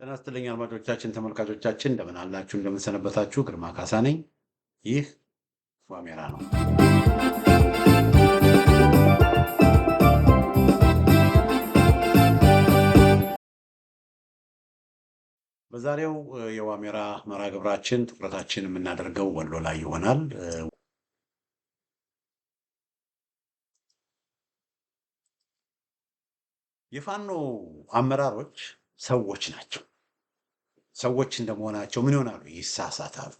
ጤና ይስጥልኝ አድማጮቻችን፣ ተመልካቾቻችን እንደምን አላችሁ? እንደምን ሰነበታችሁ? ግርማ ካሳ ነኝ። ይህ ዋሜራ ነው። በዛሬው የዋሜራ መርሃ ግብራችን ትኩረታችን የምናደርገው ወሎ ላይ ይሆናል። የፋኖ አመራሮች ሰዎች ናቸው። ሰዎች እንደመሆናቸው ምን ይሆናሉ? ይሳሳታሉ፣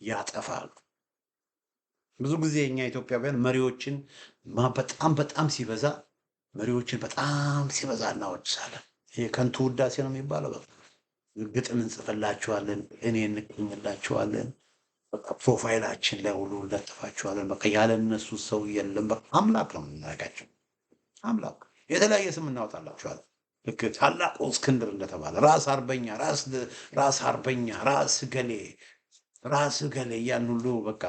ያጠፋሉ። ብዙ ጊዜ እኛ ኢትዮጵያውያን መሪዎችን በጣም ሲበዛ እናወድሳለን። ይሄ ከንቱ ውዳሴ ነው የሚባለው። ግጥም እንጽፍላችኋለን፣ እኔ እንገኝላችኋለን፣ በቃ ፕሮፋይላችን ላይ ሁሉ እንለጥፋችኋለን። በቃ ያለ እነሱ ሰው የለም። በቃ አምላክ ነው የምናደርጋቸው። አምላክ የተለያየ ስም እናወጣላችኋለን። ልክ ታላቁ እስክንድር እንደተባለ ራስ አርበኛ፣ ራስ አርበኛ፣ ራስ ገሌ ያን ሁሉ በቃ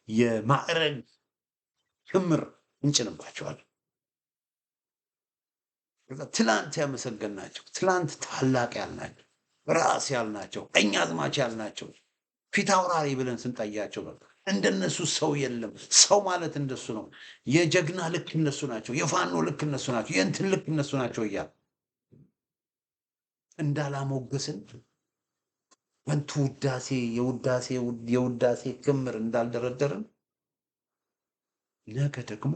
የማዕረግ ክምር እንጭንባቸዋለን። ትላንት ያመሰገንናቸው፣ ትላንት ታላቅ ያልናቸው፣ ራስ ያልናቸው፣ ቀኛዝማች ያልናቸው፣ ፊት አውራሪ ብለን ስንጠያቸው በቃ እንደነሱ ሰው የለም። ሰው ማለት እንደሱ ነው። የጀግና ልክ እነሱ ናቸው። የፋኖ ልክ እነሱ ናቸው። የእንትን ልክ እነሱ ናቸው እያል እንዳላሞገስን ከንቱ ውዳሴ የውዳሴ ክምር እንዳልደረደርን ነገ ደግሞ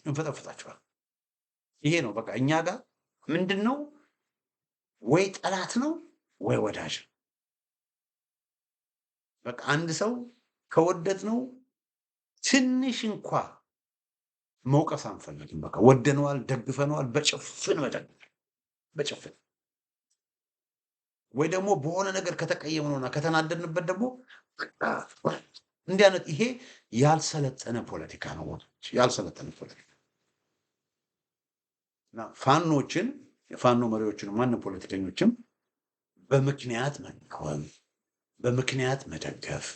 እንፈጠፍጣቸዋል። ይሄ ነው በቃ እኛ ጋር ምንድን ነው? ወይ ጠላት ነው ወይ ወዳጅ ነው። በቃ አንድ ሰው ከወደድ ነው ትንሽ እንኳ መውቀስ አንፈልግም። በቃ ወደነዋል፣ ደግፈነዋል፣ በጭፍን በጭፍን ወይ ደግሞ በሆነ ነገር ከተቀየምነውና ከተናደድንበት ደግሞ እንዲህ አይነት ይሄ ያልሰለጠነ ፖለቲካ ነው። ያልሰለጠነ ፖለቲካ እና ፋኖችን የፋኖ መሪዎችን ማንም ፖለቲከኞችም በምክንያት መቃወም፣ በምክንያት መደገፍ፣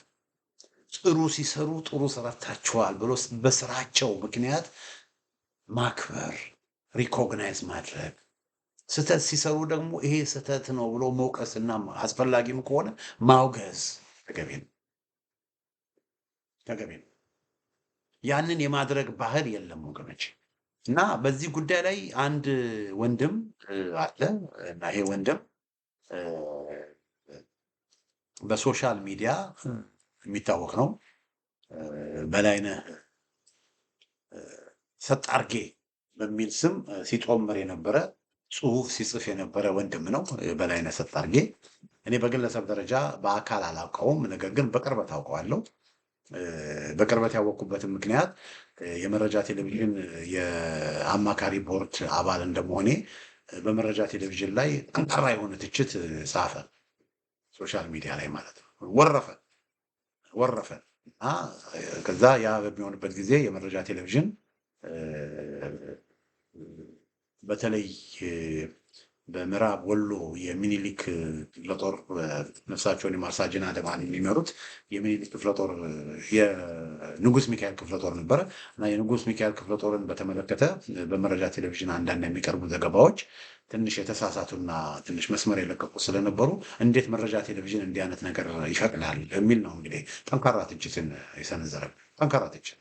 ጥሩ ሲሰሩ ጥሩ ሰርታችኋል ብሎ በስራቸው ምክንያት ማክበር፣ ሪኮግናይዝ ማድረግ፣ ስህተት ሲሰሩ ደግሞ ይሄ ስህተት ነው ብሎ መውቀስና አስፈላጊም ከሆነ ማውገዝ ተገቢ ነው። ያንን የማድረግ ባህል የለም ወገኖች። እና በዚህ ጉዳይ ላይ አንድ ወንድም አለ እና ይሄ ወንድም በሶሻል ሚዲያ የሚታወቅ ነው። በላይነህ ሰጣርጌ በሚል ስም ሲጦምር የነበረ ጽሁፍ ሲጽፍ የነበረ ወንድም ነው በላይነህ ሰጣርጌ። እኔ በግለሰብ ደረጃ በአካል አላውቀውም፣ ነገር ግን በቅርበት አውቀዋለሁ። በቅርበት ያወቅኩበትን ምክንያት የመረጃ ቴሌቪዥን የአማካሪ ቦርድ አባል እንደመሆኔ በመረጃ ቴሌቪዥን ላይ ጠንካራ የሆነ ትችት ጻፈ። ሶሻል ሚዲያ ላይ ማለት ነው። ወረፈ እና ከዛ ያ በሚሆንበት ጊዜ የመረጃ ቴሌቪዥን በተለይ በምዕራብ ወሎ የሚኒሊክ ክፍለ ጦር ነፍሳቸውን የማርሳጅን አደማን የሚመሩት የሚኒሊክ ክፍለ ጦር የንጉስ ሚካኤል ክፍለ ጦር ነበረ እና የንጉስ ሚካኤል ክፍለ ጦርን በተመለከተ በመረጃ ቴሌቪዥን አንዳንድ የሚቀርቡ ዘገባዎች ትንሽ የተሳሳቱና ትንሽ መስመር የለቀቁ ስለነበሩ እንዴት መረጃ ቴሌቪዥን እንዲህ አይነት ነገር ይፈቅዳል የሚል ነው እንግዲህ ጠንካራ ትችትን የሰነዘረ ጠንካራ ትችት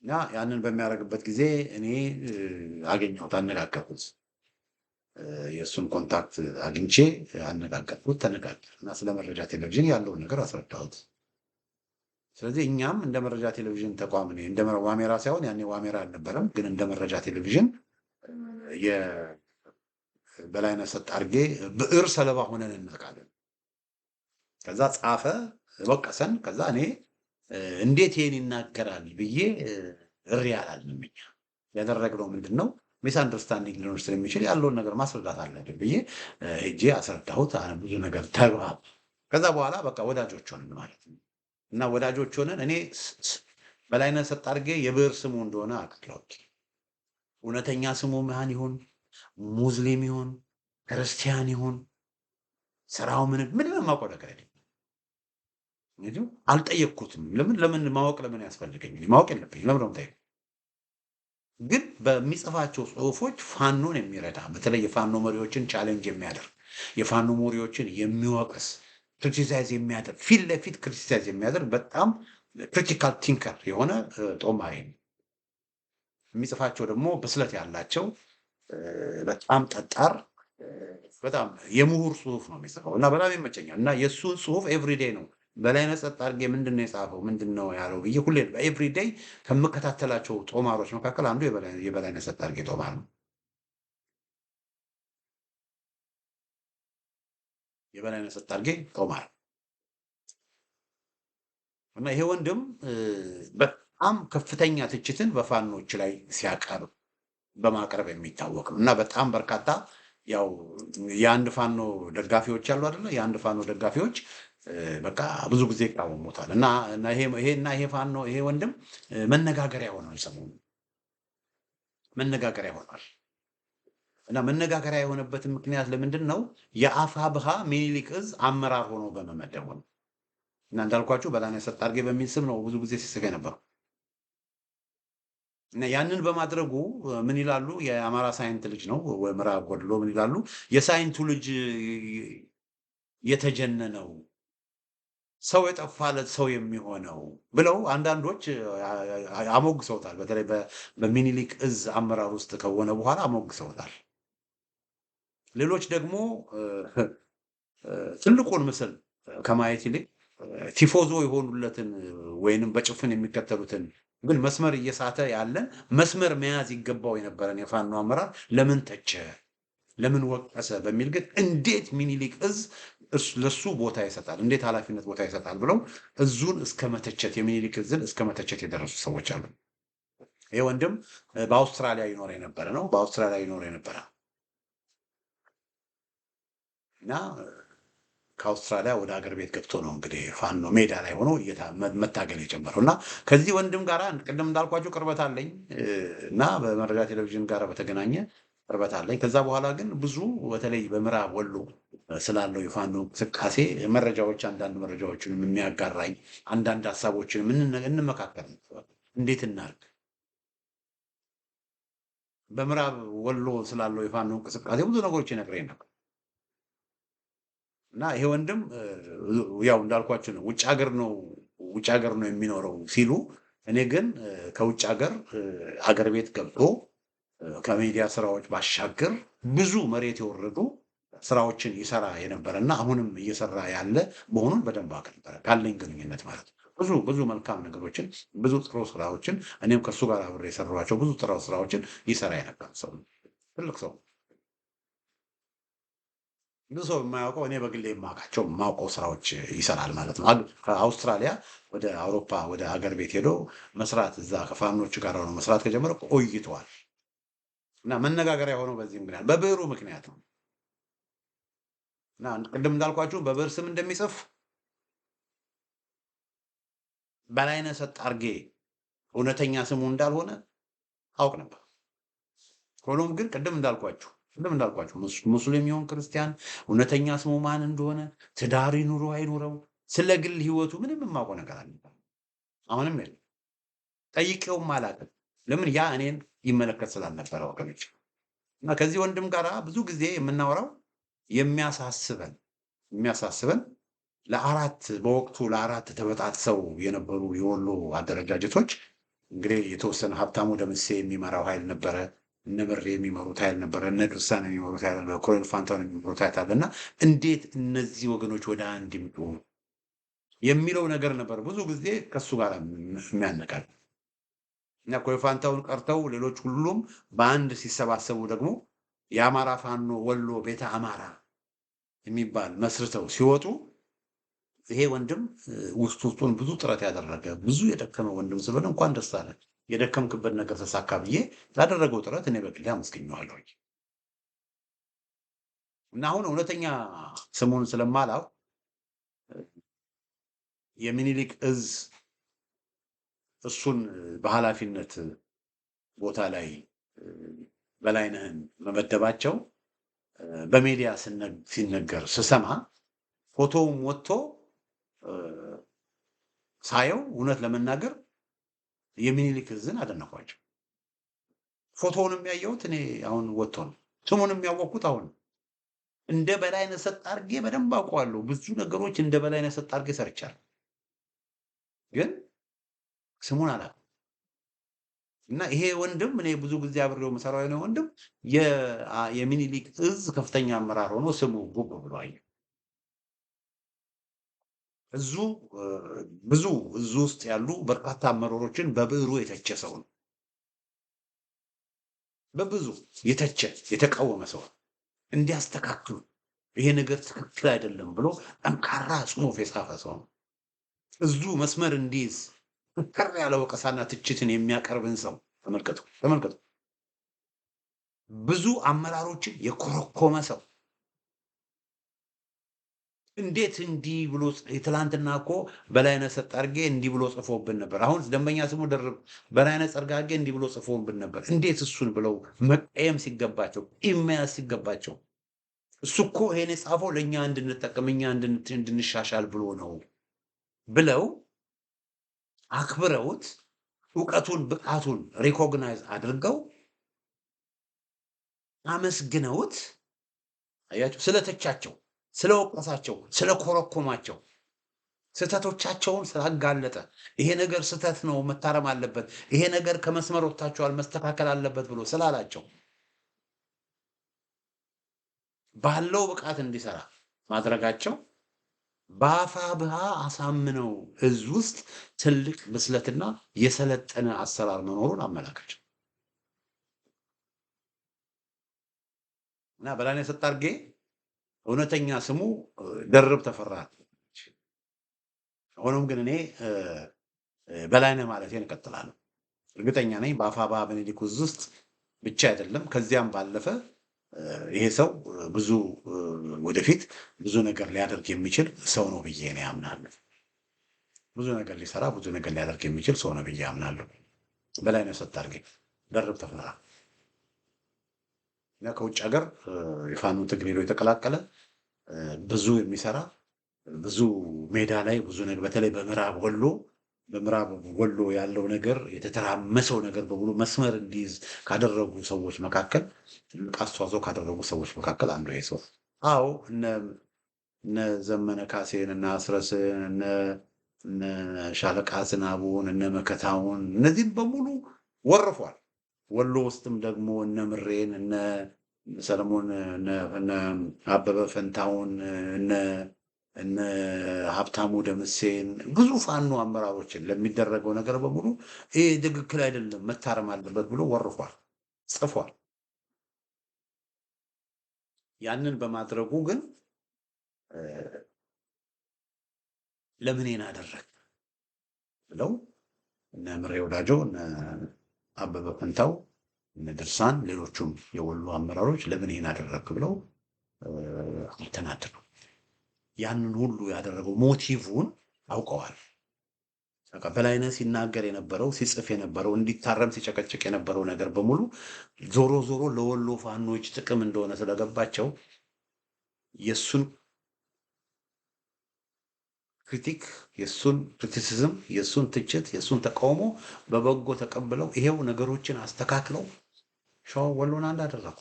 እና ያንን በሚያደርግበት ጊዜ እኔ አገኘሁት፣ አነጋገርኩት። የእሱን ኮንታክት አግኝቼ አነጋገርኩት፣ ተነጋገር እና ስለ መረጃ ቴሌቪዥን ያለውን ነገር አስረዳሁት። ስለዚህ እኛም እንደ መረጃ ቴሌቪዥን ተቋም እንደ ዋሜራ ሳይሆን ያኔ ዋሜራ አልነበረም፣ ግን እንደ መረጃ ቴሌቪዥን የበላይነህ ሰጣርጌ ብዕር ሰለባ ሆነን እናውቃለን። ከዛ ጻፈ፣ ወቀሰን። ከዛ እኔ እንዴት ይሄን ይናገራል ብዬ እሪ አላልንም። እኛ ያደረግነው ምንድን ነው? ሚስ አንደርስታንዲንግ ሊኖር ስለሚችል ያለውን ነገር ማስረዳት አለብን ብዬ ሄጄ አስረዳሁት። ብዙ ነገር ተግባባ። ከዛ በኋላ በቃ ወዳጆች ሆንን ማለት ነው። እና ወዳጆች ሆነን እኔ በላይነህ ሰጣርጌ የብዕር ስሙ እንደሆነ አውቃለሁ። እውነተኛ ስሙ ማን ይሁን፣ ሙስሊም ይሁን፣ ክርስቲያን ይሁን፣ ስራው ምንም የማውቀው ነገር አይደለም። እንግዲህ አልጠየቅኩትም። ለምን ማወቅ ለምን ያስፈልገኝ? ማወቅ የለብኝም። ለምን ነው የምጠይቀው? ግን በሚጽፋቸው ጽሁፎች ፋኖን የሚረዳ በተለይ የፋኖ መሪዎችን ቻሌንጅ የሚያደርግ የፋኖ መሪዎችን የሚወቅስ ክሪቲሳይዝ የሚያደርግ ፊት ለፊት ክሪቲሳይዝ የሚያደርግ በጣም ክሪቲካል ቲንከር የሆነ ጦማሪ ነው። የሚጽፋቸው ደግሞ ብስለት ያላቸው በጣም ጠጣር በጣም የምሁር ጽሁፍ ነው የሚጽፈው እና በጣም ይመቸኛል። እና የእሱን ጽሁፍ ኤቭሪዴይ ነው በላይነህ ጸጥ አድርጌ ምንድን ነው የጻፈው ምንድን ነው ያለው ብዬ ሁሌ ኤቭሪዴይ ከምከታተላቸው ጦማሮች መካከል አንዱ የበላይነህ ጸጥ አድርጌ ጦማር ነው። የበላይነህ ጸጥ አድርጌ ጦማር እና ይሄ ወንድም በጣም ከፍተኛ ትችትን በፋኖች ላይ ሲያቀርብ በማቅረብ የሚታወቅ ነው እና በጣም በርካታ ያው የአንድ ፋኖ ደጋፊዎች ያሉ አይደለ? የአንድ ፋኖ ደጋፊዎች በቃ ብዙ ጊዜ ይቃወሙታል እና ይሄ ፋኖ ይሄ ወንድም መነጋገሪያ ሆኗል። ሰሞኑን መነጋገሪያ ሆኗል እና መነጋገሪያ የሆነበትን ምክንያት ለምንድን ነው? የአፋብሃ ሚኒሊክ እዝ አመራር ሆኖ በመመደቡ ነው። እና እንዳልኳችሁ በላይነህ ጸጥ አድርጌ በሚል ስም ነው ብዙ ጊዜ ሲስቅ የነበረው። እና ያንን በማድረጉ ምን ይላሉ? የአማራ ሳይንት ልጅ ነው ምዕራብ ጎድሎ ምን ይላሉ? የሳይንቱ ልጅ የተጀነነው ሰው የጠፋለት ሰው የሚሆነው ብለው አንዳንዶች አሞግሰውታል። በተለይ በሚኒሊክ እዝ አመራር ውስጥ ከሆነ በኋላ አሞግሰውታል። ሌሎች ደግሞ ትልቁን ምስል ከማየት ይልቅ ቲፎዞ የሆኑለትን ወይንም በጭፍን የሚከተሉትን ግን መስመር እየሳተ ያለን መስመር መያዝ ይገባው የነበረን የፋኖ አመራር ለምን ተቸ፣ ለምን ወቀሰ በሚል ግን እንዴት ሚኒሊክ እዝ ለሱ ቦታ ይሰጣል፣ እንዴት ኃላፊነት ቦታ ይሰጣል ብለው እዙን እስከ መተቸት የሚኒሊክ እዝን እስከ መተቸት የደረሱ ሰዎች አሉ። ይህ ወንድም በአውስትራሊያ ይኖር የነበረ ነው። በአውስትራሊያ ይኖር የነበረ እና ከአውስትራሊያ ወደ ሀገር ቤት ገብቶ ነው እንግዲህ ፋኖ ሜዳ ላይ ሆኖ መታገል የጀመረው እና ከዚህ ወንድም ጋር ቅድም እንዳልኳቸው ቅርበት አለኝ እና በመረጃ ቴሌቪዥን ጋር በተገናኘ ቅርበት አለኝ። ከዛ በኋላ ግን ብዙ በተለይ በምዕራብ ወሎ ስላለው የፋኖ እንቅስቃሴ መረጃዎች አንዳንድ መረጃዎችንም የሚያጋራኝ አንዳንድ ሀሳቦችንም እንመካከል እንዴት እናርግ በምዕራብ ወሎ ስላለው የፋኖ እንቅስቃሴ ብዙ ነገሮች ይነግረኝ ነበር። እና ይሄ ወንድም ያው እንዳልኳችሁ ነው ውጭ ሀገር ነው የሚኖረው ሲሉ፣ እኔ ግን ከውጭ ሀገር ቤት ገብቶ ከሚዲያ ስራዎች ባሻገር ብዙ መሬት የወረዱ ስራዎችን ይሰራ የነበረ እና አሁንም እየሰራ ያለ መሆኑን በደንብ አውቅ ነበረ ካለኝ ግንኙነት ማለት ነው። ብዙ መልካም ነገሮችን ብዙ ጥሩ ስራዎችን እኔም ከእሱ ጋር አብሬ የሰራኋቸው ብዙ ጥሩ ስራዎችን ይሰራ የነበረ ሰው ትልቅ ሰው ብዙ ሰው የማያውቀው እኔ በግሌ የማውቀው ስራዎች ይሰራል ማለት ነው። ከአውስትራሊያ ወደ አውሮፓ ወደ ሀገር ቤት ሄዶ መስራት እዛ ከፋኖች ጋር ሆኖ መስራት ከጀመረ ቆይተዋል እና መነጋገሪያ የሆነው በዚህ ምክንያት በብዕሩ ምክንያት ነው። እና ቅድም እንዳልኳችሁ በብዕር ስም እንደሚጽፍ በላይነህ ጸጥ አድርጌ እውነተኛ ስሙ እንዳልሆነ አውቅ ነበር። ሆኖም ግን ቅድም እንዳልኳችሁ ሙስሊም ይሁን ክርስቲያን እውነተኛ ስሙ ማን እንደሆነ ትዳር ይኑረው አይኑረው ስለ ግል ህይወቱ ምንም የማውቀው ነገር አለ አሁንም የለም። ጠይቄውም አላውቅም። ለምን ያ እኔን ይመለከት ስላልነበረ ወገኖች። እና ከዚህ ወንድም ጋር ብዙ ጊዜ የምናወራው የሚያሳስበን በወቅቱ ለአራት ተበጣጥሰው የነበሩ የወሎ አደረጃጀቶች እንግዲህ የተወሰነ ሀብታሙ ደምሴ የሚመራው ኃይል ነበረ። እነ ምሬ የሚመሩት ኃይል ነበረ። እነ ድርሳን የሚመሩት ኃይል ነበረ። ኮሎኔል ፋንታሁን የሚመሩት ኃይል አለ እና እንዴት እነዚህ ወገኖች ወደ አንድ ይምጡ የሚለው ነገር ነበር ብዙ ጊዜ ከሱ ጋር የሚያነቃል እና ኮሎኔል ፋንታሁን ቀርተው ሌሎች ሁሉም በአንድ ሲሰባሰቡ ደግሞ የአማራ ፋኖ ወሎ ቤተ አማራ የሚባል መስርተው ሲወጡ ይሄ ወንድም ውስጡን ብዙ ጥረት ያደረገ ብዙ የደከመ ወንድም ስለሆነ እንኳን ደስ አለ የደከምክበት ነገር ተሳካ ብዬ ላደረገው ጥረት እኔ በግሌ አመስግኘዋለሁ። እና አሁን እውነተኛ ስሙን ስለማላውቅ የሚኒሊክ እዝ እሱን በኃላፊነት ቦታ ላይ በላይነህን መመደባቸው በሚዲያ ሲነገር ስሰማ ፎቶውም ወጥቶ ሳየው እውነት ለመናገር የሚኒሊክ እዝን አደነኳቸው። ፎቶውንም ያየሁት እኔ አሁን ወጥቶ ነው። ስሙንም ያወቅሁት አሁን ነው። እንደ በላይነህ ሰጥ አድርጌ በደንብ አውቀዋለሁ። ብዙ ነገሮች እንደ በላይነህ ሰጥ አድርጌ ሰርቻለሁ፣ ግን ስሙን አላውቅም። እና ይሄ ወንድም እኔ ብዙ ጊዜ አብሬው የምሰራው የሆነ ወንድም የሚኒሊክ እዝ ከፍተኛ አመራር ሆኖ ስሙ ጉብ ብሎ አየሁ። እዙ ብዙ እዙ ውስጥ ያሉ በርካታ አመራሮችን በብዕሩ የተቸ ሰው ነው። በብዙ የተቸ የተቃወመ ሰው ነው። እንዲያስተካክሉ ይሄ ነገር ትክክል አይደለም ብሎ ጠንካራ ጽሑፍ የጻፈ ሰው ነው። እዙ መስመር እንዲይዝ ጠንከር ያለ ወቀሳና ትችትን የሚያቀርብን ሰው ተመልከቱ፣ ተመልከቱ። ብዙ አመራሮችን የኮረኮመ ሰው እንዴት እንዲህ ብሎ ትላንትና እኮ በላይነህ ሰጥ አድርጌ እንዲህ ብሎ ጽፎብን ነበር። አሁን ደንበኛ ስሙ ደርብ በላይነህ ጸርጋ አድርጌ እንዲህ ብሎ ጽፎብን ነበር። እንዴት እሱን ብለው መቀየም ሲገባቸው ኢመያዝ ሲገባቸው እሱ እኮ ይሄን የጻፈው ለእኛ እንድንጠቀም እኛ እንድንሻሻል ብሎ ነው ብለው አክብረውት እውቀቱን ብቃቱን ሪኮግናይዝ አድርገው አመስግነውት አያቸው ስለተቻቸው ስለወቀሳቸው ስለኮረኮማቸው ስህተቶቻቸውን ስላጋለጠ ይሄ ነገር ስህተት ነው መታረም አለበት፣ ይሄ ነገር ከመስመር ወጥታችኋል መስተካከል አለበት ብሎ ስላላቸው ባለው ብቃት እንዲሰራ ማድረጋቸው በአፋብኃ አሳምነው እዝ ውስጥ ትልቅ ብስለትና የሰለጠነ አሰራር መኖሩን አመላካች እና በላይነህ ሰጥ አድርጌ እውነተኛ ስሙ ደርብ ተፈራ። ሆኖም ግን እኔ በላይነህ ማለቴን እቀጥላለሁ። እርግጠኛ ነኝ በአፋብኃ ምኒልክ እዝ ውስጥ ብቻ አይደለም ከዚያም ባለፈ ይሄ ሰው ብዙ ወደፊት ብዙ ነገር ሊያደርግ የሚችል ሰው ነው ብዬ እኔ አምናለሁ። ብዙ ነገር ሊሰራ ብዙ ነገር ሊያደርግ የሚችል ሰው ነው ብዬ አምናለሁ። በላይነህ ሰጥ አድርጌ ደርብ ተፈራ እና ከውጭ ሀገር የፋኖ ትግል ሄዶ የተቀላቀለ ብዙ የሚሰራ ብዙ ሜዳ ላይ ብዙ ነገር በተለይ በምዕራብ ወሎ ያለው ነገር የተተራመሰው ነገር በሙሉ መስመር እንዲይዝ ካደረጉ ሰዎች መካከል ትልቅ አስተዋጽኦ ካደረጉ ሰዎች መካከል አንዱ ይሄ ሰው። አዎ እነ ዘመነ ካሴን እነ አስረስን እነ ሻለቃ ዝናቡን እነ መከታውን እነዚህም በሙሉ ወርፏል። ወሎ ውስጥም ደግሞ እነ ምሬን እነ ሰለሞን እነ አበበ ፈንታውን እነ ሀብታሙ ደምሴን ብዙ ፋኖ አመራሮችን ለሚደረገው ነገር በሙሉ ይሄ ትክክል አይደለም መታረም አለበት ብሎ ወርፏል፣ ጽፏል። ያንን በማድረጉ ግን ለምኔን አደረግ ብለው እነ ምሬ ወዳጆ እነ አበበ ፈንታው እነ ድርሳን ሌሎቹም የወሎ አመራሮች ለምን ይሄን አደረግ ብለው አልተናደዱ። ያንን ሁሉ ያደረገው ሞቲቭን አውቀዋል። በላይነህ ሲናገር የነበረው ሲጽፍ የነበረው እንዲታረም ሲጨቀጭቅ የነበረው ነገር በሙሉ ዞሮ ዞሮ ለወሎ ፋኖች ጥቅም እንደሆነ ስለገባቸው የሱን ክሪቲክ የሱን ክሪቲሲዝም የሱን ትችት የሱን ተቃውሞ በበጎ ተቀብለው ይሄው ነገሮችን አስተካክለው ሸዋ ወሎን አንድ አደረጉ።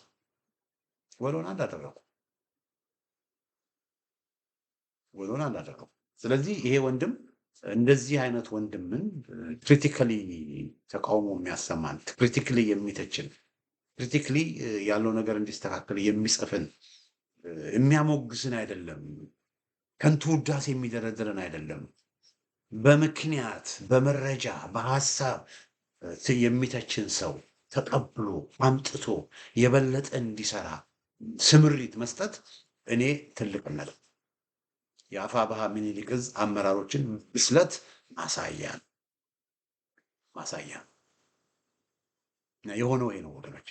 ስለዚህ ይሄ ወንድም እንደዚህ አይነት ወንድምን ክሪቲካሊ ተቃውሞ የሚያሰማን ክሪቲካሊ የሚተችን ክሪቲካሊ ያለው ነገር እንዲስተካከል የሚጽፍን የሚያሞግስን አይደለም። ከንቱ ውዳሴ የሚደረድረን አይደለም። በምክንያት በመረጃ በሐሳብ የሚተችን ሰው ተቀብሎ አምጥቶ የበለጠ እንዲሰራ ስምሪት መስጠት እኔ ትልቅነት የአፋብኃ ምኒልክ እዝ አመራሮችን ብስለት ማሳያ የሆነው ይሄ ነው ወገኖች።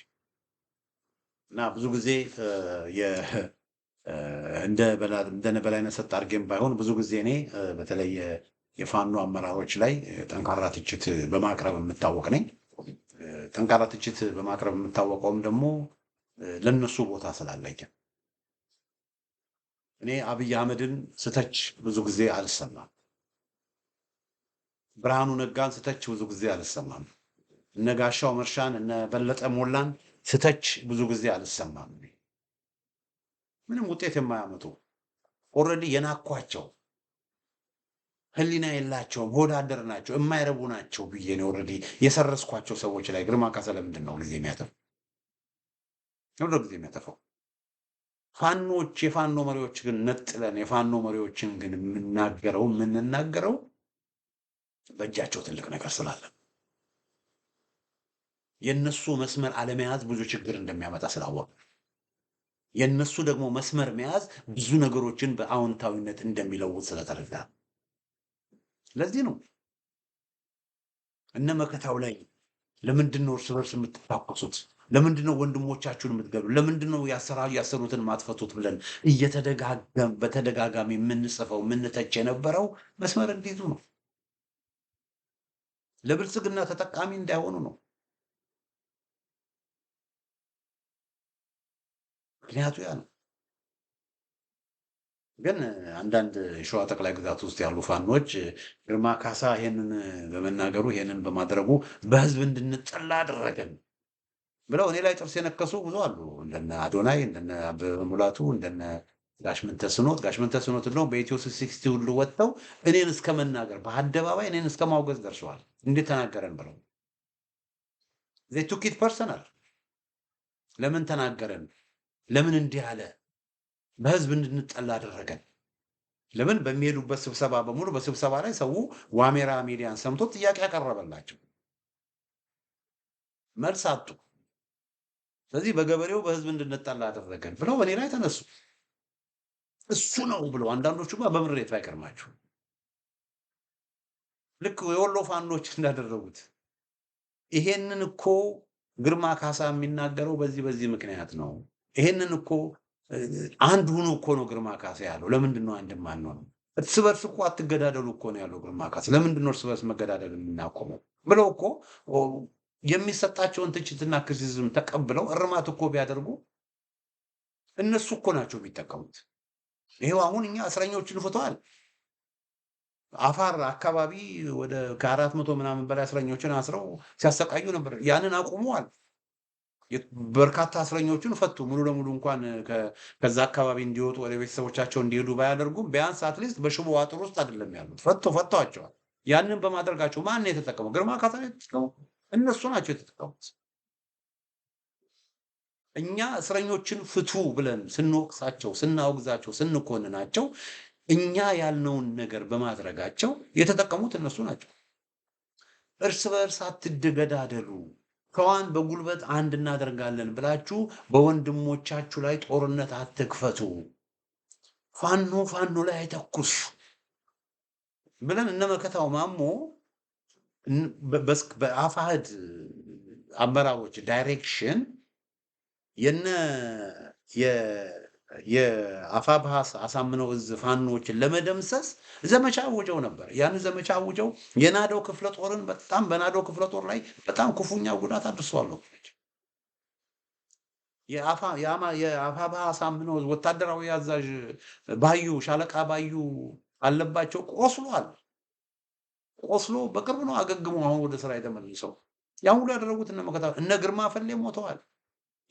እና ብዙ ጊዜ እንደ በላይነህ ሰጥ አድርጌም ባይሆን ብዙ ጊዜ እኔ በተለይ የፋኖ አመራሮች ላይ ጠንካራ ትችት በማቅረብ የምታወቅ ነኝ። ጠንካራ ትችት በማቅረብ የምታወቀውም ደግሞ ለነሱ ቦታ ስላለኝ እኔ አብይ አህመድን ስተች ብዙ ጊዜ አልሰማም። ብርሃኑ ነጋን ስተች ብዙ ጊዜ አልሰማም። እነ ጋሻው መርሻን እነ በለጠ ሞላን ስተች ብዙ ጊዜ አልሰማም። ምንም ውጤት የማያመጡ ኦልሬዲ የናኳቸው ህሊና የላቸውም፣ ሆዳደር ናቸው፣ የማይረቡ ናቸው ብዬ ነው ኦልሬዲ የሰረስኳቸው ሰዎች ላይ ግርማ ካሳ ለምንድን ነው ጊዜ የሚያጠፋው? ጊዜ የሚያጠፋው ፋኖች የፋኖ መሪዎች ግን ነጥለን የፋኖ መሪዎችን ግን የምንናገረው በእጃቸው ትልቅ ነገር ስላለ የነሱ መስመር አለመያዝ ብዙ ችግር እንደሚያመጣ ስላወቅ የነሱ ደግሞ መስመር መያዝ ብዙ ነገሮችን በአዎንታዊነት እንደሚለውጥ ስለተረዳ ለዚህ ነው እነ መከታው ላይ ለምንድን ነው እርስ በርስ የምትታኮሱት? ለምንድን ነው ወንድሞቻችሁን የምትገሉ? ለምንድን ነው ያሰሩትን ማትፈቱት ብለን በተደጋጋሚ የምንጽፈው የምንተች የነበረው መስመር እንዲይዙ ነው። ለብልጽግና ተጠቃሚ እንዳይሆኑ ነው። ምክንያቱ ያ ነው። ግን አንዳንድ ሸዋ ጠቅላይ ግዛት ውስጥ ያሉ ፋኖች ግርማ ካሳ ይሄንን በመናገሩ ይሄንን በማድረጉ በህዝብ እንድንጠላ አደረገን ብለው እኔ ላይ ጥርስ የነከሱ ብዙ አሉ። እንደነ አዶናይ፣ እንደነ አበበ ሙላቱ፣ እንደነ ጋሽመንተስኖት ነው በኢትዮ 360 ሁሉ ወጥተው እኔን እስከ መናገር በአደባባይ እኔን እስከ ማውገዝ ደርሰዋል። እንዴት ተናገረን ብለው they took it personal። ለምን ተናገረን? ለምን እንዲህ አለ? በህዝብ እንድንጠላ አደረገን። ለምን? በሚሄዱበት ስብሰባ በሙሉ በስብሰባ ላይ ሰው ዋሜራ ሚዲያን ሰምቶ ጥያቄ ያቀረበላቸው መልስ አጡ። ስለዚህ በገበሬው በህዝብ እንድንጠላ አደረገን ብለው በእኔ ላይ ተነሱ። እሱ ነው ብለው አንዳንዶቹ በምሬት ባይቀርማችሁ ልክ የወሎ ፋኖች እንዳደረጉት ይሄንን እኮ ግርማ ካሳ የሚናገረው በዚህ ምክንያት ነው። ይሄንን እኮ አንድ ሁኑ እኮ ነው ግርማ ካሳ ያለው። ለምንድን ነው አንድ ማን ነው? እርስ በርስ እኮ አትገዳደሉ እኮ ነው ያለው ግርማ ካሳ። ለምንድን ነው እርስ በርስ መገዳደል የምናቆመው ብለው እኮ የሚሰጣቸውን ትችትና ክሪቲሲዝም ተቀብለው እርማት እኮ ቢያደርጉ እነሱ እኮ ናቸው የሚጠቀሙት። ይሄው አሁን እኛ እስረኞችን ፍተዋል። አፋር አካባቢ ወደ ከ400 ምናምን በላይ እስረኞችን አስረው ሲያሰቃዩ ነበር። ያንን አቁመዋል። በርካታ እስረኞችን ፈቱ። ሙሉ ለሙሉ እንኳን ከዛ አካባቢ እንዲወጡ ወደ ቤተሰቦቻቸው እንዲሄዱ ባያደርጉም ቢያንስ አትሊስት በሽቦ አጥር ውስጥ አይደለም ያሉት፣ ፈተዋቸዋል። ያንን በማድረጋቸው ማን ነው የተጠቀመው? ግርማ ካሳ ነው የተጠቀመው። እነሱ ናቸው የተጠቀሙት። እኛ እስረኞችን ፍቱ ብለን ስንወቅሳቸው፣ ስናወግዛቸው፣ ስንኮንናቸው እኛ ያልነውን ነገር በማድረጋቸው የተጠቀሙት እነሱ ናቸው። እርስ በእርስ አትገዳደሉ፣ ከዋን በጉልበት አንድ እናደርጋለን ብላችሁ በወንድሞቻችሁ ላይ ጦርነት አትክፈቱ፣ ፋኖ ላይ አይተኩስ ብለን እነ መከታው ማሞ በአፋሕድ አመራሮች ዳይሬክሽን የአፋብኃ አሳምነው እዝ ፋኖችን ለመደምሰስ ዘመቻ አውጀው ነበር። ያን ዘመቻ አውጀው የናደው ክፍለ ጦርን በናደው ክፍለ ጦር ላይ በጣም ክፉኛ ጉዳት አድርሰዋል። የአፋብኃ አሳምነው እዝ ወታደራዊ አዛዥ ሻለቃ ባዩ አለባቸው ቆስሎ በቅርብ ነው አገግሞ አሁን ወደ ስራ የተመለሰው። ያን ሁሉ ያደረጉት እነ ግርማ ፈሌ ሞተዋል።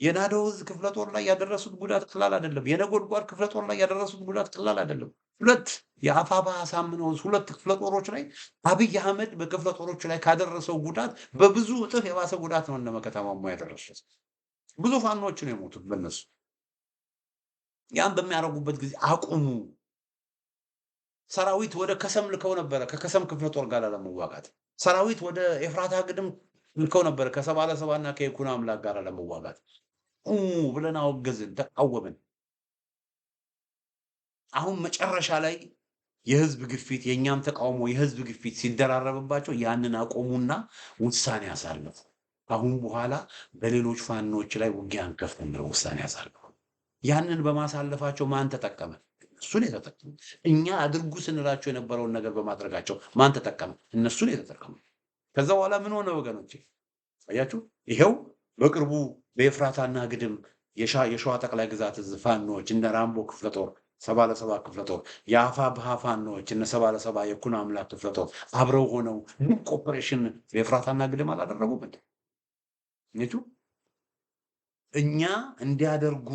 የናደው እዝ ክፍለ ጦር ላይ ያደረሱት ጉዳት ቀላል አይደለም። የነጎድጓድ ክፍለ ጦር ላይ ያደረሱት ጉዳት ቀላል አይደለም። ሁለት የአፋብኃ አሳምነው እዝ ሁለት ክፍለ ጦሮች ላይ አብይ አህመድ በክፍለ ጦሮች ላይ ካደረሰው ጉዳት በብዙ እጥፍ የባሰ ጉዳት ነው እነ መከታ ማሞ ያደረሱት። ብዙ ፋኖች ነው የሞቱት በእነሱ። ያን በሚያደርጉበት ጊዜ አቁሙ። ሰራዊት ወደ ከሰም ልከው ነበረ ከከሰም ክፍለ ጦር ጋር ለመዋጋት። ሰራዊት ወደ ኤፍራታ ግድም ልከው ነበረ ከ77 እና ከይኩኖ አምላክ ጋር ለመዋጋት። ብለን አወገዝን፣ ተቃወምን። አሁን መጨረሻ ላይ የህዝብ ግፊት የኛም ተቃውሞ የህዝብ ግፊት ሲደራረብባቸው ያንን አቆሙና ውሳኔ ያሳለፉ። አሁን በኋላ በሌሎች ፋኖች ላይ ውጊያ አንከፍትም ብለው ውሳኔ ያሳለፉ። ያንን በማሳለፋቸው ማን ተጠቀመ? እሱን የተጠቀሙ። እኛ አድርጉ ስንላቸው የነበረውን ነገር በማድረጋቸው ማን ተጠቀመ? እነሱን የተጠቀሙ። ከዛ በኋላ ምን ሆነ ወገኖቼ? አያችሁ፣ ይሄው በቅርቡ በኤፍራታና ግድም የሸዋ ጠቅላይ ግዛት እዝ ፋኖች እነ ራምቦ ክፍለ ጦር 77 ክፍለ ጦር የአፋብኃ ፋኖች እነ 77 የይኩኖ አምላክ ክፍለ ጦር አብረው ሆነው ኦፕሬሽን በኤፍራታና ግድም አላደረጉም። ነጩ እኛ እንዲያደርጉ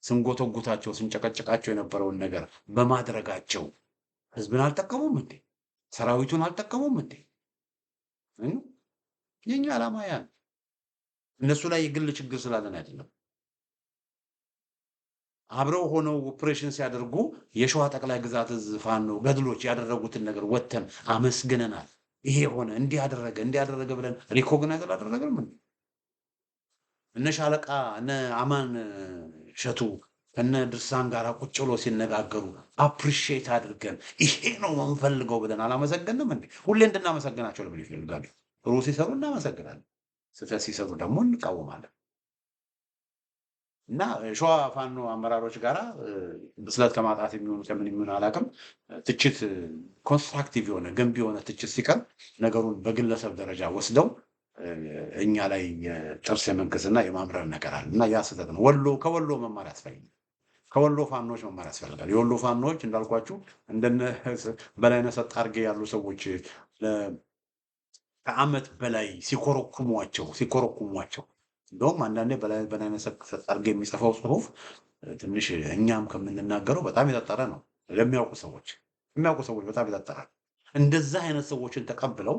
ስንጎተጉታቸው ስንጨቀጨቃቸው የነበረውን ነገር በማድረጋቸው ህዝብን አልጠቀሙም እንዴ? ሰራዊቱን አልጠቀሙም እንዴ? የኛ ዓላማ ያ እነሱ ላይ የግል ችግር ስላለን አይደለም። አብረው ሆነው ኦፕሬሽን ሲያደርጉ የሸዋ ጠቅላይ ግዛት እዝ ፋኖ ገድሎች ያደረጉትን ነገር ወተን አመስግነናል። ይሄ ሆነ እንዲያደረገ ብለን ሪኮግናይዝ አላደረግንም። እነ ሻለቃ እነ አማን ሸቱ ከነ ድርሳን ጋር ቁጭ ብሎ ሲነጋገሩ አፕሪሺየት አድርገን ይሄ ነው የምንፈልገው ብለን አላመሰገንም እንዴ? ሁሌ እንድናመሰግናቸው ለምን ይፈልጋሉ? ጥሩ ሲሰሩ እናመሰግናለን፣ ስህተት ሲሰሩ ደግሞ እንቃወማለን። እና ሸዋ ፋኖ አመራሮች ጋራ ብስለት ከማጣት የሚሆኑ ከምን የሚሆን አላውቅም፣ ትችት ኮንስትራክቲቭ የሆነ ገንቢ የሆነ ትችት ሲቀር ነገሩን በግለሰብ ደረጃ ወስደው እኛ ላይ ጥርስ የመንከስና የማምረር ነገር አለ እና ያ ስህተት ነው። ከወሎ መማር ያስፈልጋል። ከወሎ ፋኖች መማር ያስፈልጋል። የወሎ ፋኖች እንዳልኳችሁ እንደነ በላይነህ ሰጣርጌ ያሉ ሰዎች ከዓመት በላይ ሲኮረኩሟቸው እንደውም አንዳንዴ በላይነህ ሰጣርጌ የሚጽፈው ጽሁፍ ትንሽ እኛም ከምንናገረው በጣም የጠጠረ ነው። ለሚያውቁ ሰዎች በጣም የጠጠረ እንደዛ አይነት ሰዎችን ተቀብለው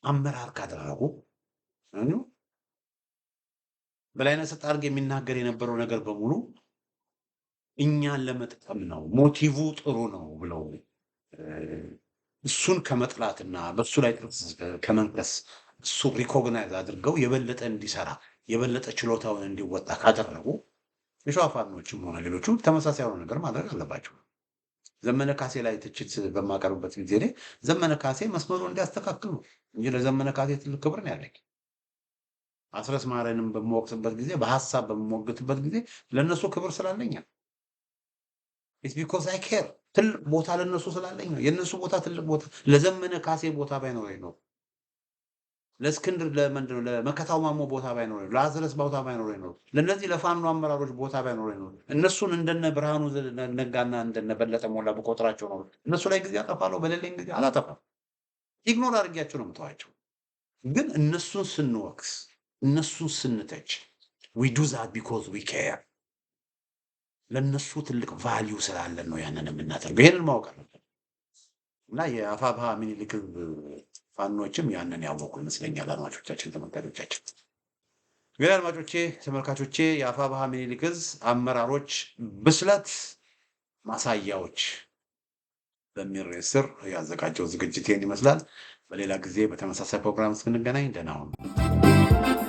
አመራር ካደረጉ በላይነህ ሰጣርጌ የሚናገር የነበረው ነገር በሙሉ እኛን ለመጥቀም ነው፣ ሞቲቭ ጥሩ ነው ብለው እሱን ከመጥላትና በሱ ላይ ከመንከስ እሱ ሪኮግናይዝ አድርገው የበለጠ እንዲሰራ የበለጠ ችሎታውን እንዲወጣ ካደረጉ የሸዋ ፋኖችም ሆነ ሌሎቹ ተመሳሳይ የሆነ ነገር ማድረግ አለባቸው። ዘመነ ካሴ ላይ ትችት በማቀርብበት ጊዜ ላይ ዘመነ ካሴ መስመሩ እንዲያስተካክሉ እንጂ ለዘመነ ካሴ ትልቅ ክብር ነው ያለኝ። አስረስ ማረንም በምወቅስበት ጊዜ በሐሳብ በምሞግትበት ጊዜ ለነሱ ክብር ስላለኝ ኢትስ ቢኮዝ አይ ኬር ትልቅ ቦታ ለነሱ ስላለኝ ነው። የነሱ ቦታ ትልቅ ቦታ ለዘመነ ካሴ ቦታ ባይኖረኝ ነው። ለእስክንድር ለምንድነው ለመከታው ማሞ ቦታ ባይኖረኝ፣ ለአዝረስ ቦታ ባይኖረኝ ነው። ለነዚህ ለፋኖ አመራሮች ቦታ ባይኖረኝ ነው። እነሱን እንደነ ብርሃኑ ነጋና እንደነ በለጠ ሞላ በቆጥራቸው ነው። እነሱ ላይ ጊዜ አጠፋለሁ፣ በሌለኝ ጊዜ አላጠፋም። ኢግኖር አድርጊያቸው ነው የምተዋቸው። ግን እነሱን ስንወቅስ እነሱን ስንተች we do that because we care ለነሱ ትልቅ ቫልዩ ስላለን ነው ያንን የምናደርገው። ይሄንን ማወቅ አለብን እና የአፋብኃ ምኒልክ ፋኖችም ያንን ያወቁ ይመስለኛል። አድማጮቻችን፣ ተመልካቾቻችን ግን አድማጮቼ፣ ተመልካቾቼ የአፋብኃ ምኒልክ አመራሮች ብስለት ማሳያዎች በሚል ርዕስ ስር ያዘጋጀው ዝግጅት ይህን ይመስላል። በሌላ ጊዜ በተመሳሳይ ፕሮግራም እስክንገናኝ ደህና ሁኑ።